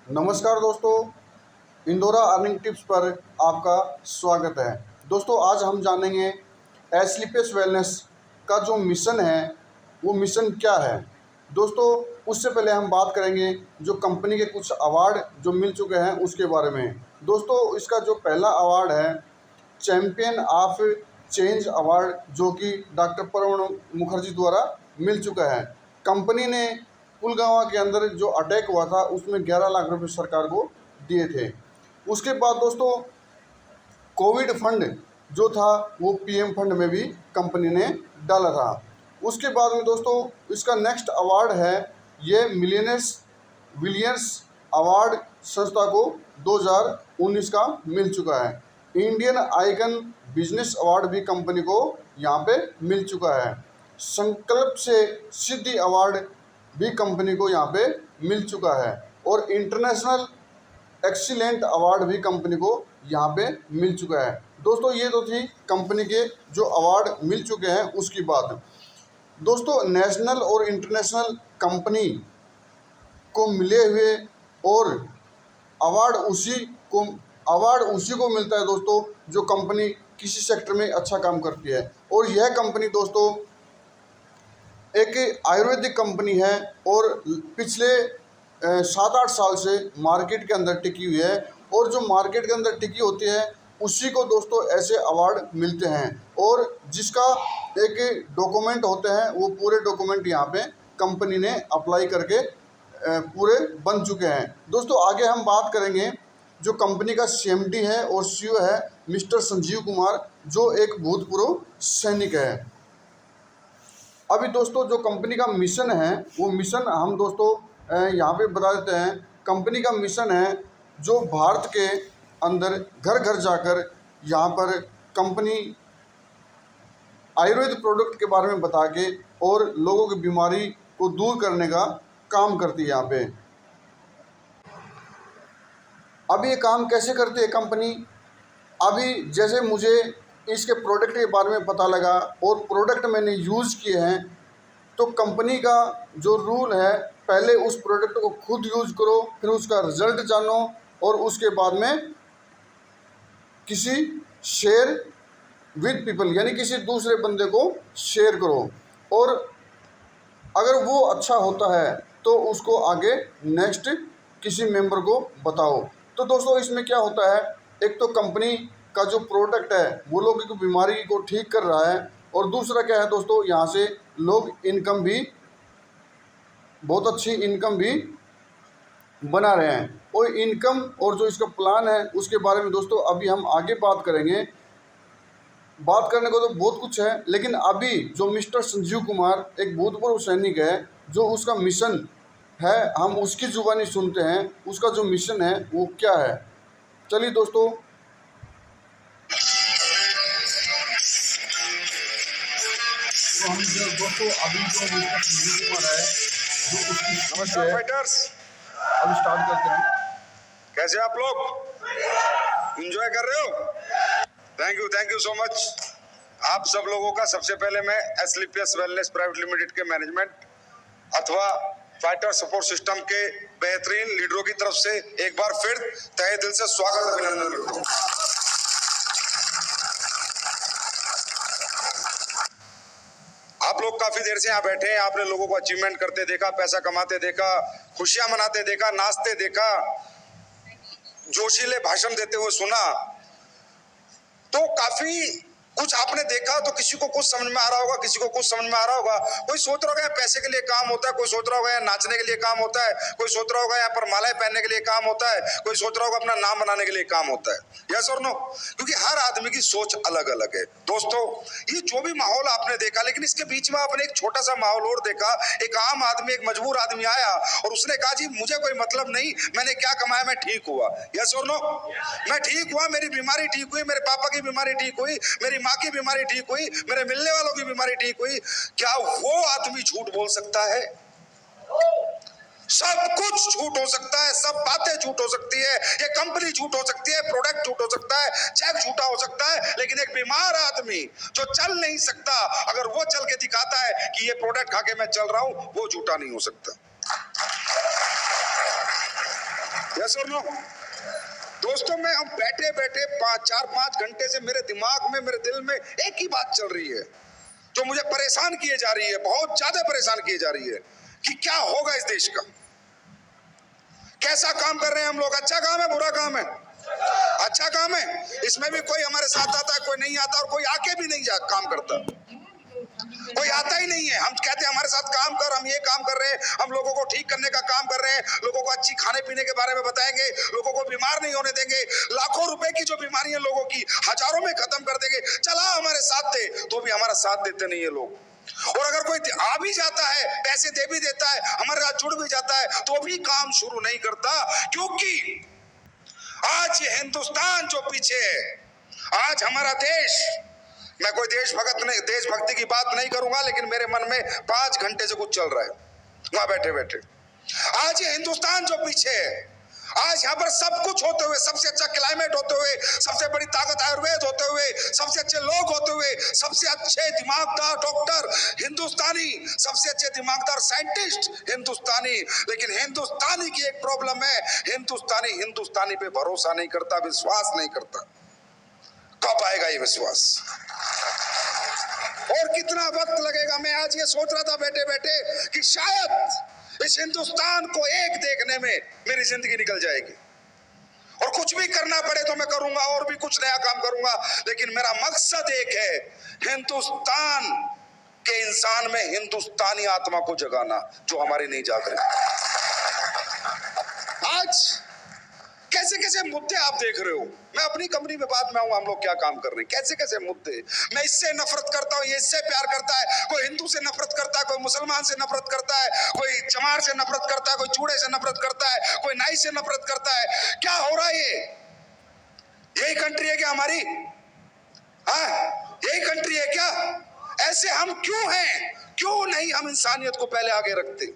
नमस्कार दोस्तों, Indora earning tips पर आपका स्वागत है। दोस्तों, आज हम जानेंगे एस्लीपियस वेलनेस का जो मिशन है वो मिशन क्या है। दोस्तों, उससे पहले हम बात करेंगे जो कंपनी के कुछ अवार्ड जो मिल चुके हैं उसके बारे में। दोस्तों, इसका जो पहला अवार्ड है चैम्पियन ऑफ चेंज अवार्ड, जो कि डॉक्टर प्रणब मुखर्जी द्वारा मिल चुका है। कंपनी ने पुलवामा के अंदर जो अटैक हुआ था उसमें 11 लाख रुपए सरकार को दिए थे। उसके बाद दोस्तों कोविड फंड जो था वो पीएम फंड में भी कंपनी ने डाला था। उसके बाद में दोस्तों इसका नेक्स्ट अवार्ड है ये मिलियनर्स विलियर्स अवार्ड संस्था को 2019 का मिल चुका है। इंडियन आइकन बिजनेस अवार्ड भी कंपनी को यहाँ पे मिल चुका है। संकल्प से सिद्धि अवार्ड भी कंपनी को यहाँ पे मिल चुका है और इंटरनेशनल एक्सीलेंट अवार्ड भी कंपनी को यहाँ पे मिल चुका है। दोस्तों, ये तो थी कंपनी के जो अवार्ड मिल चुके हैं उसकी बात। दोस्तों, नेशनल और इंटरनेशनल कंपनी को मिले हुए और अवार्ड उसी को मिलता है दोस्तों जो कंपनी किसी सेक्टर में अच्छा काम करती है। और यह कंपनी दोस्तों एक आयुर्वेदिक कंपनी है और पिछले 7-8 साल से मार्केट के अंदर टिकी हुई है। और जो मार्केट के अंदर टिकी होती है उसी को दोस्तों ऐसे अवार्ड मिलते हैं और जिसका एक डॉक्यूमेंट होते हैं वो पूरे डॉक्यूमेंट यहाँ पे कंपनी ने अप्लाई करके पूरे बन चुके हैं। दोस्तों, आगे हम बात करेंगे जो कंपनी का सीएमडी है और सीईओ है मिस्टर संजीव कुमार, जो एक भूतपूर्व सैनिक है। अभी दोस्तों जो कंपनी का मिशन है वो मिशन हम दोस्तों यहाँ पे बता देते हैं। कंपनी का मिशन है जो भारत के अंदर घर घर जाकर यहाँ पर कंपनी आयुर्वेद प्रोडक्ट के बारे में बता के और लोगों की बीमारी को दूर करने का काम करती है यहाँ पे। अभी ये काम कैसे करती है कंपनी? अभी जैसे मुझे इसके प्रोडक्ट के बारे में पता लगा और प्रोडक्ट मैंने यूज़ किए हैं, तो कंपनी का जो रूल है पहले उस प्रोडक्ट को खुद यूज़ करो, फिर उसका रिजल्ट जानो और उसके बाद में किसी शेयर विद पीपल यानी किसी दूसरे बंदे को शेयर करो और अगर वो अच्छा होता है तो उसको आगे नेक्स्ट किसी मेंबर को बताओ। तो दोस्तों इसमें क्या होता है, एक तो कंपनी का जो प्रोडक्ट है वो लोगों की बीमारी को ठीक कर रहा है और दूसरा क्या है दोस्तों, यहाँ से लोग इनकम भी बहुत अच्छी इनकम भी बना रहे हैं। और इनकम और जो इसका प्लान है उसके बारे में दोस्तों अभी हम आगे बात करेंगे। बात करने को तो बहुत कुछ है, लेकिन अभी जो मिस्टर संजीव कुमार एक भूतपूर्व सैनिक है, जो उसका मिशन है हम उसकी जुबानी सुनते हैं, उसका जो मिशन है वो क्या है। चलिए दोस्तों, तो हम जो दोस्तों अभी जो मिस्टर संजीव कुमार है जो उसकी नमस्कार फाइटर्स, अभी स्टार्ट करते हैं। कैसे आप लोग एंजॉय कर रहे हो? Thank you so much. आप सब लोगों का सबसे पहले मैं एस्लीपियस वेलनेस प्राइवेट लिमिटेड के मैनेजमेंट अथवा फाइटर सपोर्ट सिस्टम के बेहतरीन लीडरों की तरफ से एक बार फिर तहे दिल से स्वागत अभिनंदन करता हूं। आप लोग काफी देर से यहाँ बैठे हैं, आपने लोगों को अचीवमेंट करते देखा, पैसा कमाते देखा, खुशियां मनाते देखा, नाचते देखा, जोशीले भाषण देते हुए सुना। तो काफी कुछ आपने देखा, तो किसी को कुछ समझ में आ रहा होगा, किसी को कुछ समझ में आ रहा होगा। कोई सोच रहा होगा पैसे के लिए काम होता है, कोई सोच रहा होगा यहाँ नाचने के लिए काम होता है, कोई सोच रहा होगा यहाँ पर मालाएं पहनने के लिए काम होता है, कोई सोच रहा होगा अपना नाम बनाने के लिए काम होता है। यस और नो? क्योंकि हर आदमी की सोच अलग अलग है। दोस्तों, ये जो भी माहौल आपने देखा, लेकिन इसके बीच में आपने एक छोटा सा माहौल और देखा। एक आम आदमी, एक मजबूर आदमी आया और उसने कहा जी मुझे कोई मतलब नहीं, मैंने क्या कमाया, मैं ठीक हुआ। यस और नो? मैं ठीक हुआ, मेरी बीमारी ठीक हुई, मेरे पापा की बीमारी ठीक हुई, मेरी माँ की बीमारी ठीक हुई, मेरे मिलने वालों की बीमारी ठीक हुई। क्या वो आदमी झूठ बोल सकता है? सब कुछ झूठ हो सकता है, सब बातें झूठ हो सकती है, ये कंपनी झूठ हो सकती है, प्रोडक्ट झूठ हो सकता है, चेक झूठा हो सकता है, लेकिन एक बीमार आदमी जो चल नहीं सकता, अगर वो चल के दिखाता है कि ये प्रोडक्ट खा के मैं चल रहा हूं, वो झूठा नहीं हो सकता। यस और नो? दोस्तों मैं हम बैठे बैठे 4-5 घंटे से मेरे दिमाग में, मेरे दिल में एक ही बात चल रही है जो मुझे परेशान किए जा रही है, बहुत ज्यादा परेशान किए जा रही है कि क्या होगा इस देश का। कैसा काम कर रहे हैं हम लोग? अच्छा काम है, बुरा काम है? अच्छा काम है। इसमें भी कोई हमारे साथ आता है, कोई नहीं आता, और कोई आके भी नहीं जा काम करता, कोई आता ही नहीं है। हम कहते हैं हमारे साथ काम कर, हम ये काम कर रहे हैं, हम लोगों को ठीक करने का काम कर रहे हैं, लोगों को अच्छी खाने पीने के बारे में बताएंगे, लोगों को बीमार नहीं होने देंगे, लाखों रुपए की जो बीमारियां लोगों की हजारों में खत्म कर देंगे। चला हमारे साथ थे, तो भी हमारा साथ देते नहीं है लोग। और अगर कोई आ भी जाता है, पैसे दे भी देता है, हमारे साथ जुड़ भी जाता है, तो भी काम शुरू नहीं करता। क्योंकि आज ये हिंदुस्तान जो पीछे है, आज हमारा देश, मैं कोई देशभक्ति की बात नहीं करूंगा, लेकिन मेरे मन में 5 घंटे से कुछ चल रहा है वहां बैठे बैठे। आज ये हिंदुस्तान जो पीछे है, आज यहाँ पर सब कुछ होते हुए, सबसे अच्छा क्लाइमेट होते हुए, सबसे बड़ी ताकत आयुर्वेद होते हुए, सबसे अच्छे लोग होते हुए, सबसे अच्छे दिमागदार डॉक्टर हिंदुस्तानी, सबसे अच्छे दिमागदार साइंटिस्ट हिंदुस्तानी, लेकिन हिंदुस्तानी की एक प्रॉब्लम है, हिंदुस्तानी पे भरोसा नहीं करता, विश्वास नहीं करता। कब आएगा ये विश्वास और कितना वक्त लगेगा? मैं आज ये सोच रहा था बैठे बैठे कि शायद इस हिंदुस्तान को एक देखने में मेरी जिंदगी निकल जाएगी, और कुछ भी करना पड़े तो मैं करूंगा, और भी कुछ नया काम करूंगा, लेकिन मेरा मकसद एक है, हिंदुस्तान के इंसान में हिंदुस्तानी आत्मा को जगाना, जो हमारी नहीं जाग रही। आज कैसे कैसे मुद्दे आप देख रहे हो, मैं अपनी कंपनी में बात में आऊंगा, हम लोग क्या काम कर रहे हैं, कैसे कैसे मुद्दे। मैं इससे नफरत करता हूं, ये इससे प्यार करता है, कोई हिंदू से नफरत करता है, कोई मुसलमान से नफरत करता है, कोई चमार से नफरत करता है, कोई चूड़े से नफरत करता है, कोई नाई से नफरत करता है। क्या हो रहा है? यही कंट्री है क्या हमारी? हाँ, यही कंट्री है क्या? ऐसे हम क्यों हैं? क्यों नहीं हम इंसानियत को पहले आगे रखते?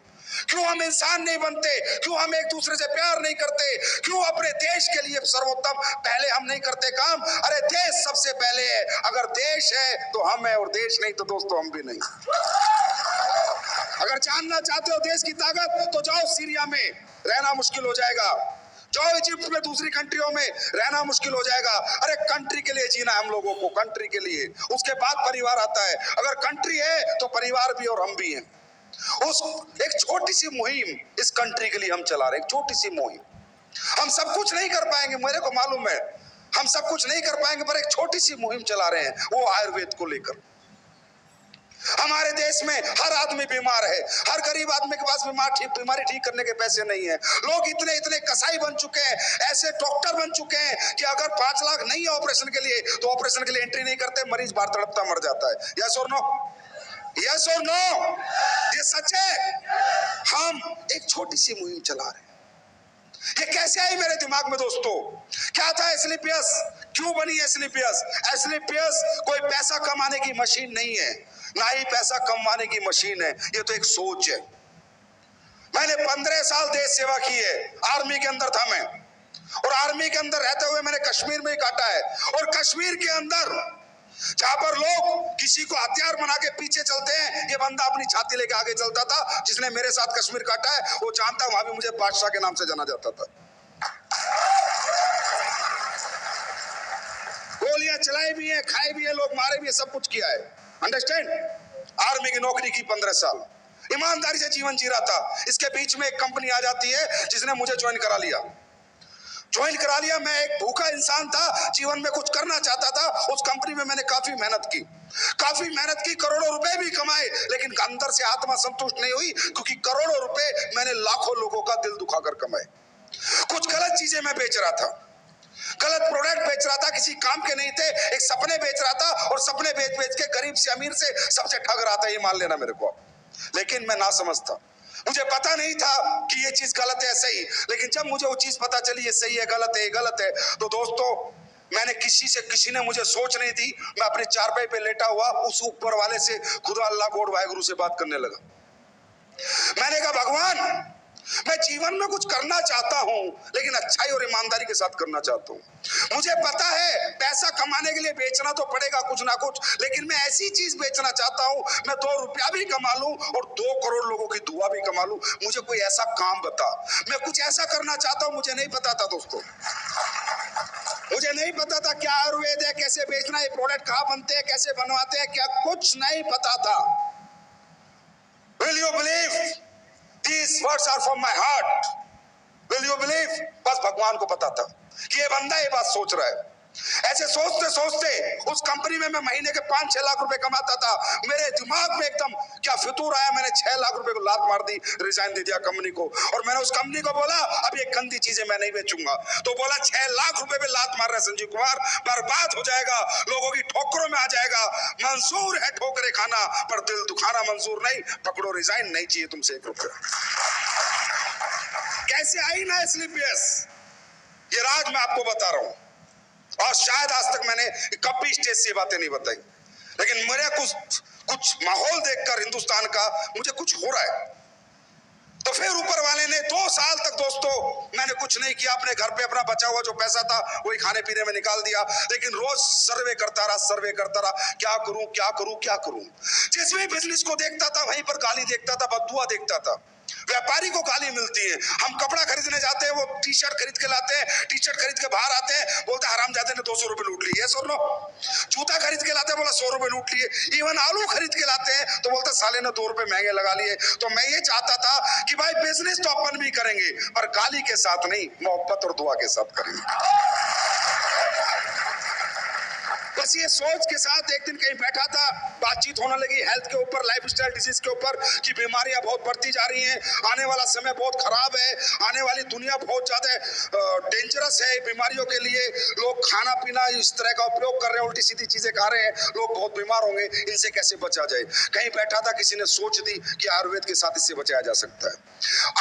क्यों हम इंसान नहीं बनते? क्यों हम एक दूसरे से प्यार नहीं करते? क्यों अपने देश के लिए सर्वोत्तम पहले हम नहीं करते काम? अरे देश सबसे पहले है। अगर देश है तो हम है, और देश नहीं तो दोस्तों हम भी नहीं। अगर जानना चाहते हो देश की ताकत, तो जाओ सीरिया में, रहना मुश्किल हो जाएगा। जाओ इजिप्ट में, दूसरी कंट्रियों में रहना मुश्किल हो जाएगा। अरे कंट्री के लिए जीना हम लोगों को, कंट्री के लिए, उसके बाद परिवार आता है। अगर कंट्री है तो परिवार भी और हम भी हैं। उस एक छोटी सी मुहिम इस कंट्री के लिए हम चला रहे हैं, एक छोटी सी मुहिम। हम सब कुछ नहीं कर पाएंगे, मेरे को मालूम है, हम सब कुछ नहीं कर पाएंगे, पर एक छोटी सी मुहिम चला रहे हैं, वो आयुर्वेद को लेकर। हमारे देश में हर आदमी बीमार है, हर गरीब आदमी के पास बीमारी ठीक करने के पैसे नहीं है। लोग इतने इतने कसाई बन चुके हैं, ऐसे डॉक्टर बन चुके हैं कि अगर 5 लाख नहीं है ऑपरेशन के लिए, तो ऑपरेशन के लिए एंट्री नहीं करते, मरीज बाहर तड़पता मर जाता है। यस और नो? यस और नो? ये सच है। हम एक छोटी सी मुहिम चला रहे हैं। ये कैसे आई मेरे दिमाग में दोस्तों? क्या था एस्क्लेपियस? क्यों बनी एस्क्लेपियस? एस्क्लेपियस कोई पैसा कमाने की मशीन नहीं है, ना ही पैसा कमाने की मशीन है, ये तो एक सोच है। मैंने 15 साल देश सेवा की है, आर्मी के अंदर था मैं, और आर्मी के अंदर रहते हुए मैंने कश्मीर में ही काटा है। और कश्मीर के अंदर जहां पर लोग किसी को हथियार बना के पीछे चलते हैं, ये बंदा अपनी छाती लेके आगे चलता था। जिसने मेरे साथ कश्मीर काटा है वो जानता है, वहां भी मुझे बादशाह के नाम से जाना जाता था। गोलियां चलाई भी है, खाई भी है, लोग मारे भी है, सब कुछ किया है। अंडरस्टैंड? आर्मी की नौकरी की 15 साल, ईमानदारी से जीवन जी रहा था। इसके बीच में एक कंपनी आ जाती है जिसने मुझे ज्वाइन करा लिया। मैं एक भूखा इंसान था, जीवन में कुछ करना चाहता था। उस कंपनी में मैंने काफी मेहनत की, करोड़ों रुपए भी कमाए, लेकिन अंदर से आत्मा संतुष्ट नहीं हुई, क्योंकि करोड़ों रुपए मैंने लाखों लोगों का दिल दुखाकर कमाए। कुछ गलत चीजें मैं बेच रहा था, गलत प्रोडक्ट बेच रहा था, किसी काम के नहीं थे, एक सपने बेच रहा था, और सपने बेच बेच के गरीब से अमीर से सबसे ठग रहा था, ये मान लेना मेरे को। लेकिन मैं ना समझता, मुझे पता नहीं था कि ये चीज गलत है सही। लेकिन जब मुझे वो चीज पता चली ये सही है गलत है, तो दोस्तों मैंने किसी ने मुझे सोच नहीं दी, मैं अपने चारपाई पे लेटा हुआ उस ऊपर वाले से, खुदा अल्लाह गॉड वाहेगुरु से बात करने लगा। मैंने कहा भगवान, मैं जीवन में कुछ करना चाहता हूं, लेकिन अच्छाई और ईमानदारी के साथ करना चाहता हूं। मुझे पता है पैसा कमाने के लिए बेचना तो पड़ेगा कुछ ना कुछ, लेकिन मैं ऐसी चीज बेचना चाहता हूं, मैं 2 रुपया भी कमा लूं और 2 करोड़ लोगों की दुआ भी कमा लूं। मुझे कोई ऐसा काम बता, मैं कुछ ऐसा करना चाहता हूं। मुझे नहीं पता था दोस्तों, मुझे नहीं पता था क्या आयुर्वेद है, कैसे बेचना है, प्रोडक्ट कहां बनते हैं, कैसे बनवाते हैं, क्या कुछ नहीं पता था। Will you believe? These words are from my heart. Will you believe? बस भगवान को पता था कि ये बंदा ये बात सोच रहा है। ऐसे सोचते सोचते उस कंपनी में मैं महीने के 5-6 लाख रुपए कमाता था। मेरे दिमाग में एकदम क्या फितूर आया, मैंने 6 लाख रुपए को लात मार दी, रिजाइन दे दिया कंपनी को। और मैंने उस कंपनी को बोला अब ये गंदी चीजें मैं नहीं बेचूंगा। तो बोला 6 लाख रुपए पे लात मार रहा है संजीव कुमार, बर्बाद हो जाएगा, लोगों की ठोकरों में आ जाएगा। मंजूर है ठोकरे खाना, पर दिल दुखाना मंजूर नहीं। पकड़ो रिजाइन, नहीं चाहिए तुमसे 1 रुपया। कैसे आई ना एसलीपीएस, ये राज मैं आपको बता रहा हूं। और शायद आज तक मैंने कभी स्टेज से बातें नहीं बताई, लेकिन मेरे कुछ माहौल देखकर हिंदुस्तान का मुझे कुछ हो रहा है। तो फिर ऊपर वाले ने 2 साल तक दोस्तों मैंने कुछ नहीं किया, अपने घर पे अपना बचा हुआ जो पैसा था वही खाने पीने में निकाल दिया। लेकिन रोज सर्वे करता रहा, क्या करूं क्या करूं क्या करूं। जिस भी बिजनेस को देखता था वहीं पर गाली देखता था, बददुआ देखता था। व्यापारी को गाली मिलती है, हम कपड़ा खरीदने जाते हैं, वो टी-शर्ट खरीद के लाते हैं, टी-शर्ट खरीद के बाहर आते हैं, बोलते हैं हरामजादे ने 200 रुपए लूट लिए। सो नो, जूता खरीद के लाते हैं, बोला 100 रुपए लूट लिए। इवन आलू खरीद के लाते हैं तो बोलते साले ने 2 रुपए महंगे लगा लिए। तो मैं ये चाहता था कि भाई बिजनेस तो अपन भी करेंगे, पर गाली के साथ नहीं, मोहब्बत और दुआ के साथ करेंगे। बस ये सोच के साथ एक दिन कहीं बैठा था, बातचीत होने लगी हेल्थ के ऊपर, लाइफस्टाइल डिजीज के ऊपर, कि बीमारियां बहुत बढ़ती जा रही हैं, आने वाला समय बहुत खराब है, आने वाली दुनिया बहुत ज्यादा डेंजरस है बीमारियों के लिए। लोग खाना पीना इस तरह का उपयोग कर रहे हैं, उल्टी सीधी चीजें खा रहे हैं, लोग बहुत बीमार होंगे, इनसे कैसे बचा जाए। कहीं बैठा था, किसी ने सोच दी कि आयुर्वेद के साथ इससे बचाया जा सकता है।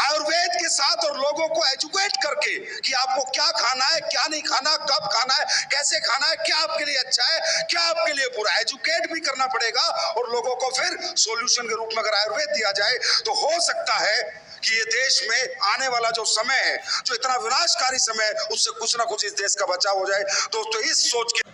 आयुर्वेद के साथ और लोगों को एजुकेट करके कि आपको क्या खाना है, क्या नहीं खाना, कब खाना है, कैसे खाना है, क्या आपके लिए अच्छा है, क्या आपके लिए बुरा है, एजुकेट भी करना पड़ेगा। और लोगों को फिर सॉल्यूशन के रूप में अगर आयुर्वेद दिया जाए तो हो सकता है कि ये देश में आने वाला जो समय है, जो इतना विनाशकारी समय है, उससे कुछ ना कुछ इस देश का बचाव हो जाए। दोस्तों इस सोच के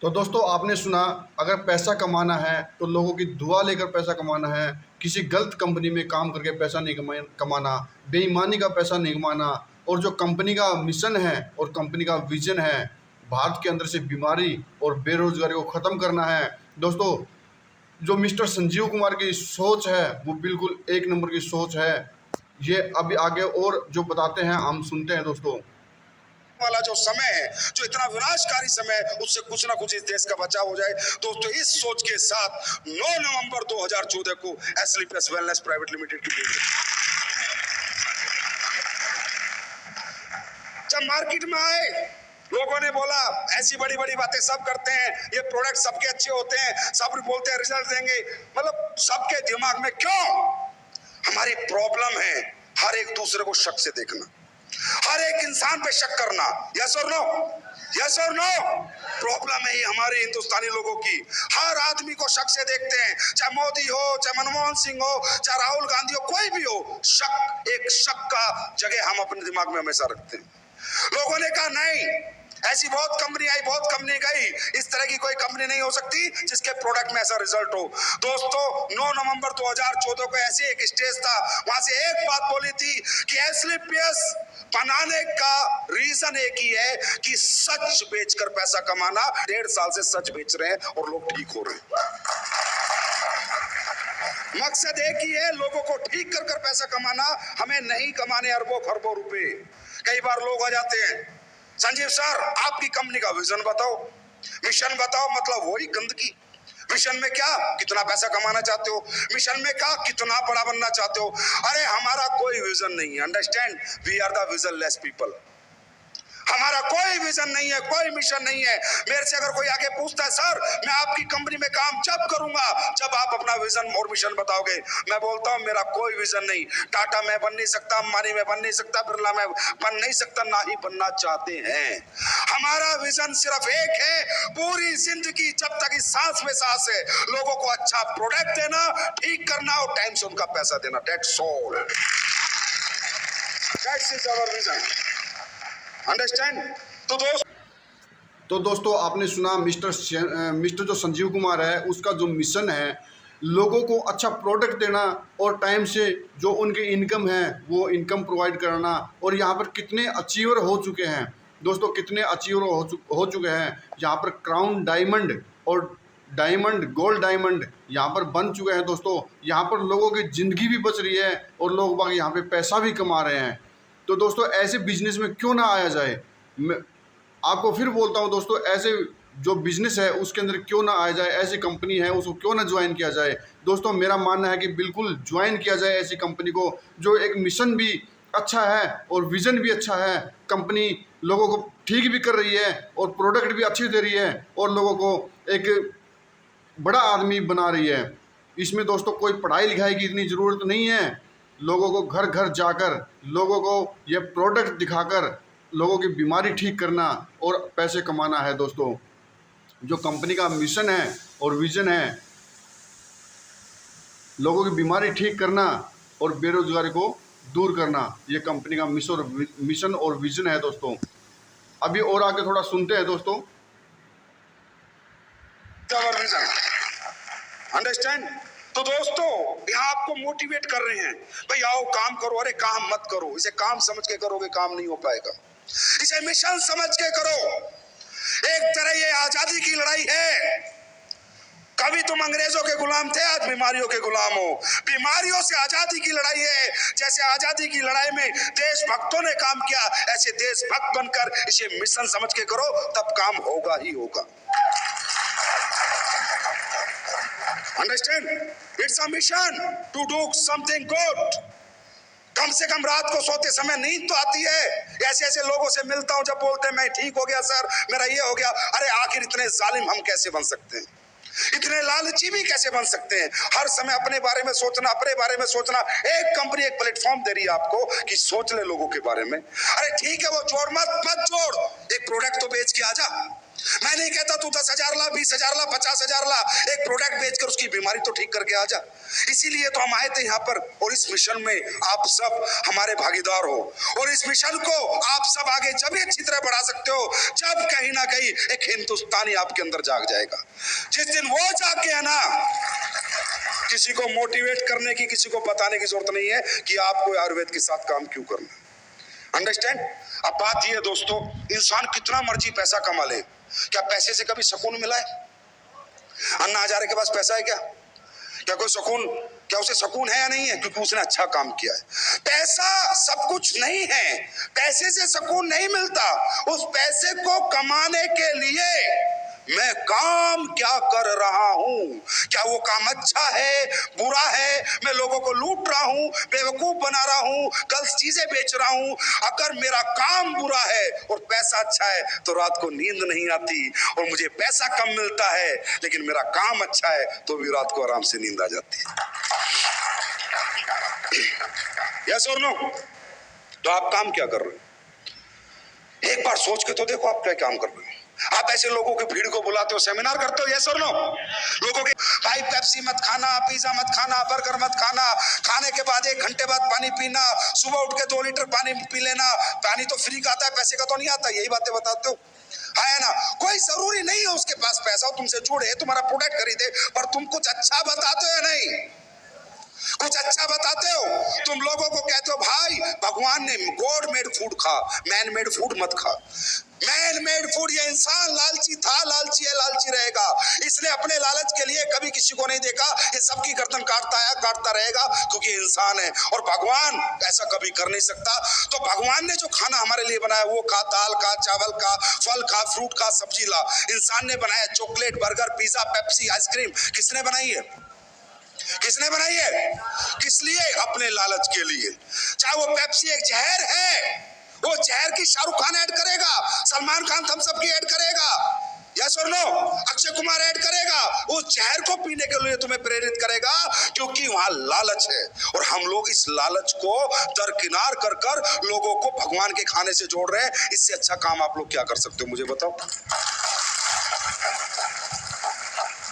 तो दोस्तों आपने सुना, अगर पैसा कमाना है तो लोगों की दुआ लेकर पैसा कमाना है, किसी गलत कंपनी में काम करके पैसा नहीं कमाना, बेईमानी का पैसा नहीं कमाना। और जो कंपनी का मिशन है और कंपनी का विजन है, भारत के अंदर से बीमारी और बेरोजगारी को ख़त्म करना है। दोस्तों जो मिस्टर संजीव कुमार की सोच है वो बिल्कुल 1 नंबर की सोच है। ये अभी आगे और जो बताते हैं हम सुनते हैं दोस्तों। वाला जो समय है, जो इतना विनाशकारी समय है, उससे कुछ ना कुछ इस देश का बचाव हो जाए। दोस्तों इस सोच के साथ 9 नवंबर 2014 को एसलीपीएस वेलनेस प्राइवेट लिमिटेड की मीटिंग, जब मार्केट में आए, लोगों ने बोला ऐसी बड़ी बड़ी बातें सब करते हैं, ये प्रोडक्ट सबके अच्छे होते हैं, सब बोलते हैं रिजल्ट देंगे, मतलब सबके दिमाग में क्यों हमारी प्रॉब्लम है हर एक दूसरे को शक से देखना, हर एक इंसान पे शक करना। यस और नो, यस और नो, प्रॉब्लम है ये हमारे हिंदुस्तानी लोगों की। हर आदमी को शक से देखते हैं, चाहे मोदी हो, चाहे मनमोहन सिंह हो, चाहे राहुल गांधी हो, कोई भी हो, शक, एक शक का जगह हम अपने दिमाग में हमेशा रखते हैं। लोगों ने कहा नहीं, ऐसी बहुत कंपनी आई, बहुत कंपनी गई, इस तरह की कोई कंपनी नहीं हो सकती जिसके प्रोडक्ट में ऐसा रिजल्ट हो। दोस्तों 9 नवंबर 2014 को ऐसे एक स्टेज था, वहां से एक बात बोली थी कि एसलीपीएस बनाने का रीजन एक ही है कि सच बेचकर पैसा कमाना। 1.5 साल से सच बेच रहे हैं और लोग ठीक हो रहे हैं। मकसद एक ही है, लोगों को ठीक कर कर पैसा कमाना, हमें नहीं कमाने अरबों खरबों रुपए। कई बार लोग आ जाते हैं, संजीव सर आपकी कंपनी का विजन बताओ, मिशन बताओ, मतलब वही गंदगी। मिशन में क्या, कितना पैसा कमाना चाहते हो, मिशन में क्या, कितना बड़ा बनना चाहते हो। अरे हमारा कोई विजन नहीं है, understand, we are the visionless people. हमारा कोई विजन नहीं है, कोई मिशन नहीं है। मेरे से अगर कोई आके पूछता है सर मैं आपकी कंपनी में काम जब करूंगा जब आप अपना विजन और मिशन बताओगे, मैं बोलता हूं मेरा कोई विजन नहीं। टाटा में बन नहीं सकता, अंबानी में बन नहीं सकता, बिरला में बन नहीं सकता, ना ही बनना चाहते हैं। हमारा विजन सिर्फ एक है, पूरी जिंदगी जब तक इस सांस में सांस है, लोगों को अच्छा प्रोडक्ट देना, ठीक करना और टाइम से उनका पैसा देना। That's all. That is our vision. Understand? तो दोस्तों आपने सुना मिस्टर जो संजीव कुमार है उसका जो मिशन है लोगों को अच्छा प्रोडक्ट देना और टाइम से जो उनकी इनकम है वो इनकम प्रोवाइड कराना। और यहाँ पर कितने अचीवर हो चुके हैं दोस्तों, कितने अचीवर हो चुके हैं। यहाँ पर क्राउन डायमंड और डायमंड गोल्ड डायमंड यहाँ पर बन चुके हैं दोस्तों। यहाँ पर लोगों की ज़िंदगी भी बच रही है और लोग बाग यहाँ पे पैसा भी कमा रहे हैं। तो दोस्तों ऐसे बिजनेस में क्यों ना आया जाए। मैं आपको फिर बोलता हूँ दोस्तों, ऐसे जो बिज़नेस है उसके अंदर क्यों ना आया जाए, ऐसी कंपनी है उसको क्यों ना ज्वाइन किया जाए। दोस्तों मेरा मानना है कि बिल्कुल ज्वाइन किया जाए ऐसी कंपनी को जो एक मिशन भी अच्छा है और विज़न भी अच्छा है। कंपनी लोगों को ठीक भी कर रही है और प्रोडक्ट भी अच्छी दे रही है और लोगों को एक बड़ा आदमी बना रही है। इसमें दोस्तों कोई पढ़ाई लिखाई की इतनी ज़रूरत नहीं है। लोगों को घर घर जाकर लोगों को ये प्रोडक्ट दिखाकर लोगों की बीमारी ठीक करना और पैसे कमाना है दोस्तों। जो कंपनी का मिशन है और विज़न है लोगों की बीमारी ठीक करना और बेरोजगारी को दूर करना, ये कंपनी का मिशन और विज़न है दोस्तों। अभी और आगे थोड़ा सुनते हैं दोस्तों। अंडरस्टैंड? तो दोस्तों यहाँ आपको मोटिवेट कर रहे हैं, भाई आओ काम करो। अरे काम मत करो, इसे काम समझ के करोगे काम नहीं हो पाएगा। इसे मिशन समझ के करो। एक तरह ये आजादी की लड़ाई है। कभी तुम अंग्रेजों के गुलाम थे, आज बीमारियों के गुलाम हो। बीमारियों से आजादी की लड़ाई है। जैसे आजादी की लड़ाई में देशभक्तों ने काम किया, ऐसे देशभक्त बनकर इसे मिशन समझ के करो, तब काम होगा ही होगा। Understand? It's a mission to do something good. कम से कम रात को सोते समय नींद तो आती है। ऐसे ऐसे लोगों से मिलता हूं जब बोलते हैं मैं ठीक हो गया सर, मेरा ये हो गया। अरे आखिर इतने जालिम हम कैसे बन सकते हैं, इतने लालची भी कैसे बन सकते हैं। हर समय अपने बारे में सोचना, अपने बारे में सोचना। एक कंपनी एक प्लेटफॉर्म दे रही है आपको कि सोच ले लोगों के बारे में। अरे ठीक है वो जोड़ मत जोड़, एक प्रोडक्ट तो बेच के आ जा। मैं नहीं कहता तू 10,000 ला, 20,000 ला, 50,000 ला, एक प्रोडक्ट बेचकर उसकी बीमारी तो ठीक करके आ जा। इसीलिए तो हम आए थे यहाँ पर और इस मिशन में आप सब हमारे भागीदार हो। और इस मिशन को आप सब आगे जब अच्छी तरह बढ़ा सकते हो जब कहीं ना कहीं एक हिंदुस्तानी आपके अंदर जाग जाएगा। जिस दिन वो जाग गया ना, किसी को मोटिवेट करने की, किसी को बताने की जरूरत नहीं है कि आपको आयुर्वेद के साथ काम क्यों करना। अंडरस्टैंड? अब बात यह है दोस्तों, इंसान कितना मर्जी पैसा कमा ले, क्या पैसे से कभी सुकून मिला है? अन्ना हजारे के पास पैसा है क्या? क्या कोई सुकून, क्या उसे सुकून है या नहीं है? क्योंकि उसने अच्छा काम किया है। पैसा सब कुछ नहीं है, पैसे से सुकून नहीं मिलता। उस पैसे को कमाने के लिए मैं काम क्या कर रहा हूं, क्या वो काम अच्छा है, बुरा है, मैं लोगों को लूट रहा हूं, बेवकूफ बना रहा हूं, गलत चीजें बेच रहा हूं। अगर मेरा काम बुरा है और पैसा अच्छा है तो रात को नींद नहीं आती और मुझे पैसा कम मिलता है, लेकिन मेरा काम अच्छा है तो भी रात को आराम से नींद आ जाती है। यस और नो? तो आप काम क्या कर रहे हो? एक बार सोच के तो देखो आप क्या काम कर रहे हो। आप ऐसे लोगों की भीड़ को बुलाते हो, सेमिनार करते हो, यस और नो? लोगों के भाई पेप्सी मत खाना, पिज्जा मत खाना, बर्गर मत खाना, खाने के बाद 1 घंटे बाद पानी पीना, सुबह उठ के 2 लीटर पानी पी लेना, पानी तो फ्री का आता है, पैसे का तो नहीं आता। यही बातें बताते हो, है ना? कोई जरूरी नहीं है उसके पास पैसा हो, तुमसे जुड़े, तुम्हारा प्रोडक्ट खरीदे, पर तुम कुछ अच्छा बताते हो या नहीं? कुछ अच्छा बताते हो। तुम लोगों को कहते हो भाई भगवान ने गॉड मेड फूड खा, मैन मेड फूड मत खा। मैन मेड फूड, ये इंसान लालची था, लालची है, लालची रहेगा। इसने अपने लालच के लिए कभी किसी को नहीं देखा, ये सबकी गर्दन काटता है, काटता रहेगा, क्योंकि इंसान है। और भगवान ऐसा कभी कर नहीं सकता। तो भगवान ने जो खाना हमारे लिए बनाया वो खा, दाल खा, चावल खा, फल खा, फ्रूट खा, सब्जी ला। इंसान ने बनाया chocolate, burger, pizza, Pepsi, ice cream, किसने बनाई है? किसने बनाई है? किस लिए? अपने लालच के लिए। चाहे वो पेप्सी एक जहर है, वो जहर की शाहरुख खान ऐड करेगा, सलमान खान थम्स अप की ऐड करेगा, यस और नो? अक्षय कुमार ऐड करेगा, उस जहर को पीने के लिए तुम्हें प्रेरित करेगा, क्योंकि वहां लालच है। और हम लोग इस लालच को दरकिनार कर कर लोगों को भगवान के खाने से जोड़ रहे हैं। इससे अच्छा काम आप लोग क्या कर सकते हो, मुझे बताओ।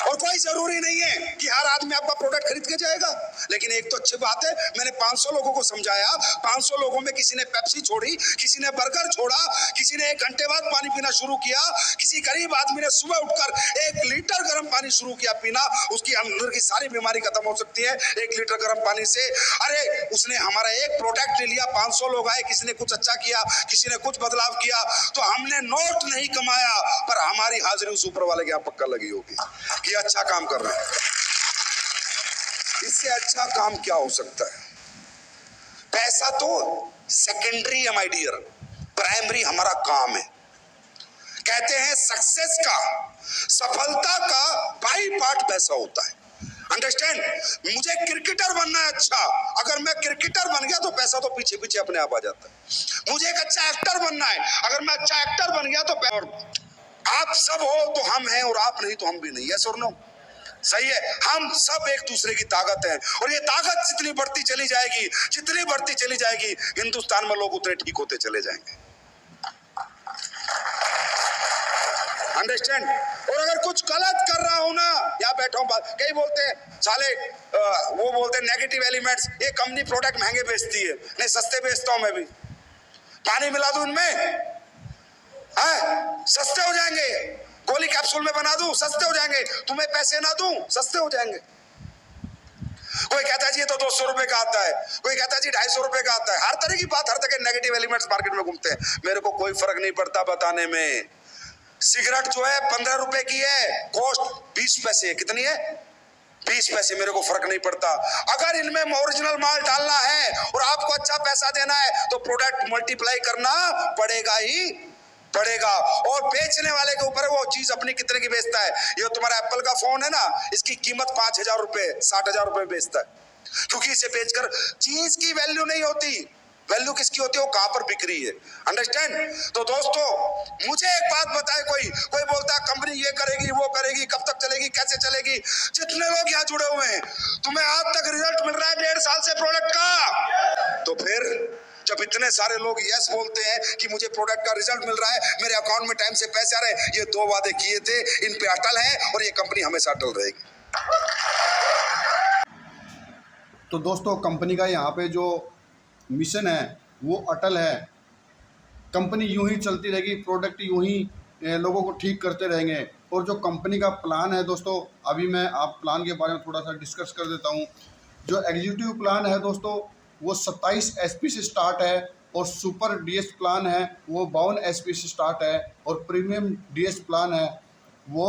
और कोई कोई जरूरी नहीं है कि हर आदमी आपका प्रोडक्ट खरीद के जाएगा, लेकिन एक तो अच्छी बात है, मैंने 500 लोगों को समझाया। 500 लोगों में किसी ने पेप्सी छोड़ी, किसी ने बर्गर छोड़ा, किसी ने 1 घंटे बाद पानी पीना शुरू किया, किसी गरीब आदमी ने सुबह उठकर 1 लीटर गर्म पानी शुरू किया पीना। उसकी अंदर की सारी बीमारी खत्म हो सकती है 1 लीटर गर्म पानी से। अरे उसने हमारा एक प्रोडक्ट ले लिया, 500 लोग आए, किसी ने कुछ अच्छा किया, किसी ने कुछ बदलाव किया, तो हमने नोट नहीं कमाया, पर हमारी हाजिरी उस ऊपर वाले के यहाँ पक्का लगी होगी कि अच्छा काम कर रहे हैं। इससे अच्छा काम क्या हो सकता है? पैसा तो सेकेंडरी है माय डियर, प्राइमरी हमारा काम है। कहते हैं सक्सेस का, सफलता का बाई पार्ट पैसा होता है। अंडरस्टैंड? मुझे क्रिकेटर बनना है, अच्छा, अगर मैं क्रिकेटर बन गया तो पैसा तो पीछे पीछे अपने आप आ जाता है। मुझे एक अच्छा एक्टर बनना है, अगर मैं अच्छा एक्टर बन गया तो आप सब हो तो हम हैं, और आप नहीं तो हम भी नहीं। यस और नो? सही है। हम सब एक दूसरे की ताकत है, और ये ताकत जितनी बढ़ती चली जाएगी, जितनी बढ़ती चली जाएगी, हिंदुस्तान में लोग उतने ठीक होते चले जाएंगे। अंडरस्टैंड? और अगर कुछ गलत कर रहा हूं ना, यहाँ बैठा हूं, कई बोलते हैं साले, वो बोलते हैं नेगेटिव एलिमेंट्स, ये कंपनी प्रोडक्ट महंगे बेचती है। नहीं, सस्ते बेचता हूं मैं भी। पानी मिला दूं इनमें, सस्ते हो जाएंगे। गोली कैप्सूल में बना दूं, सस्ते हो जाएंगे। तुम्हें पैसे ना दूं, सस्ते हो जाएंगे। कोई कहता है जी ये तो 200 रुपए का आता है, कोई कहता है जी 250 रुपए का आता है। हर तरह की बात, हर तरह के नेगेटिव एलिमेंट्स मार्केट में घूमते हैं। मेरे को कोई फर्क नहीं पड़ता बताने में। सिगरेट जो है 15 रुपए की है, कॉस्ट 20 पैसे है। कितनी है? 20 पैसे। मेरे को फर्क नहीं पड़ता। अगर इनमें ओरिजिनल माल डालना है और आपको अच्छा पैसा देना है तो प्रोडक्ट मल्टीप्लाई करना पड़ेगा ही पड़ेगा। और बेचने वाले के ऊपर वो चीज अपनी कितने की बेचता है। ये तुम्हारा एप्पल का फोन है ना, इसकी कीमत 5,000 रुपए, 60,000 रुपए बेचता है, क्योंकि इसे बेचकर चीज की वैल्यू नहीं होती। वैल्यू किसकी होती है? वो कहां पर बिक रही है। अंडरस्टैंड? तो दोस्तों, मुझे एक बात बताए, कोई बोलता है कंपनी ये करेगी, वो करेगी, कब तक चलेगी, कैसे चलेगी। जितने लोग यहाँ जुड़े हुए हैं, तुम्हें आज तक रिजल्ट मिल रहा है 1.5 साल से प्रोडक्ट का, तो फिर जब इतने सारे लोग यस बोलते हैं कि मुझे प्रोडक्ट का रिजल्ट मिल रहा है, मेरे अकाउंट में टाइम से पैसे आ रहे हैं, ये 2 वादे किए थे, इन पे अटल है, और ये कंपनी हमेशा अटल रहेगी। तो दोस्तों, कंपनी का यहाँ पे जो मिशन है वो अटल है। कंपनी यूं ही चलती रहेगी, प्रोडक्ट यूं ही लोगों को ठीक करते रहेंगे। और जो कंपनी का प्लान है दोस्तों, अभी मैं आप प्लान के बारे में थोड़ा सा डिस्कस कर देता हूं। जो एग्जीक्यूटिव प्लान है दोस्तों, वो 27 SP से स्टार्ट है, और सुपर DS प्लान है वो 52 SP से स्टार्ट है, और प्रीमियम DS प्लान है वो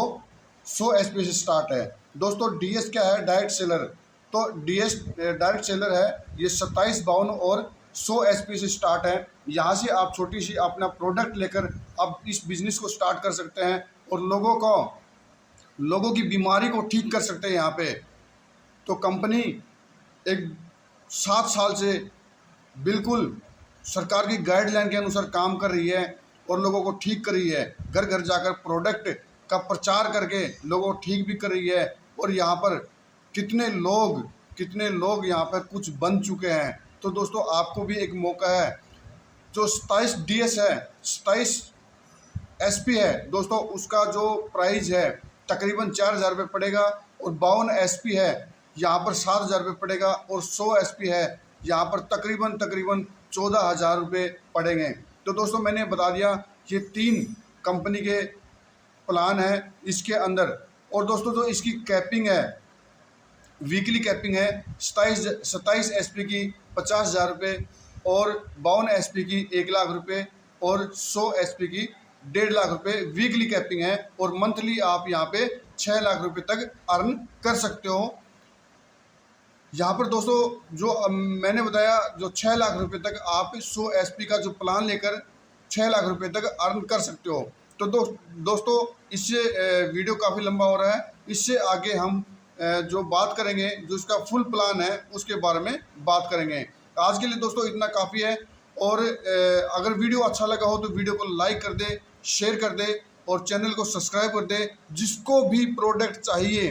100 SP से स्टार्ट है। दोस्तों, DS क्या है? Direct seller. तो DS डायरेक्ट सेलर है, ये 27, 52 और 100 SP से स्टार्ट है। यहाँ से आप छोटी सी अपना प्रोडक्ट लेकर आप इस बिज़नेस को स्टार्ट कर सकते हैं, और लोगों की बीमारी को ठीक कर सकते हैं यहाँ पे। तो कंपनी एक 7 साल से बिल्कुल सरकार की गाइडलाइन के अनुसार काम कर रही है, और लोगों को ठीक कर रही है। घर घर जाकर प्रोडक्ट का प्रचार करके लोगों को ठीक भी कर रही है। और यहाँ पर कितने लोग यहाँ पर कुछ बन चुके हैं। तो दोस्तों, आपको भी एक मौका है। जो 27 DS है, 27 SP है दोस्तों, उसका जो प्राइस है तकरीबन 4,000 रुपये पड़ेगा, और 52 SP है यहाँ पर 7,000 रुपये पड़ेगा, और 100 SP है यहाँ पर तकरीबन 14,000 रुपये पड़ेंगे। तो दोस्तों, मैंने बता दिया ये 3 कंपनी के प्लान है इसके अंदर। और दोस्तों, जो इसकी कैपिंग है, वीकली कैपिंग है 27 SP की 50,000 रुपये, और 52 SP की 1 लाख रुपये, और 100 SP की 1.5 लाख रुपये वीकली कैपिंग है। और मंथली आप यहाँ पे 6 लाख रुपये तक अर्न कर सकते हो। यहाँ पर दोस्तों, जो मैंने बताया, जो 6 लाख रुपये तक आप 100 SP का जो प्लान लेकर 6 लाख रुपये तक अर्न कर सकते हो। तो दोस्तों, इससे वीडियो काफ़ी लंबा हो रहा है। इससे आगे हम जो बात करेंगे, जो इसका फुल प्लान है उसके बारे में बात करेंगे। आज के लिए दोस्तों इतना काफ़ी है। और अगर वीडियो अच्छा लगा हो तो वीडियो को लाइक कर दे, शेयर कर दे, और चैनल को सब्सक्राइब कर दे। जिसको भी प्रोडक्ट चाहिए,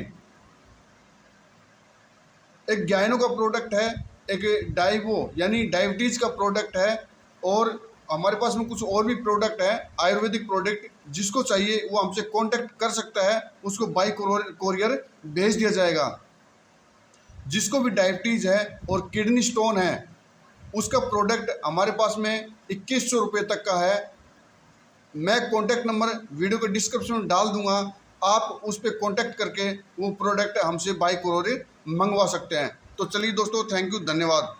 एक गायनो का प्रोडक्ट है, एक डाइवो यानी डायबिटीज़ का प्रोडक्ट है, और हमारे पास में कुछ और भी प्रोडक्ट है, आयुर्वेदिक प्रोडक्ट। जिसको चाहिए वो हमसे कांटेक्ट कर सकता है, उसको बाय कोरियर भेज दिया जाएगा। जिसको भी डायबिटीज़ है और किडनी स्टोन है, उसका प्रोडक्ट हमारे पास में 2100 रुपये तक का है। मैं कॉन्टैक्ट नंबर वीडियो के डिस्क्रिप्शन में डाल दूंगा, आप उस पर कॉन्टैक्ट करके वो प्रोडक्ट हमसे बाय कोरियर मंगवा सकते हैं। तो चलिए दोस्तों, थैंक यू, धन्यवाद।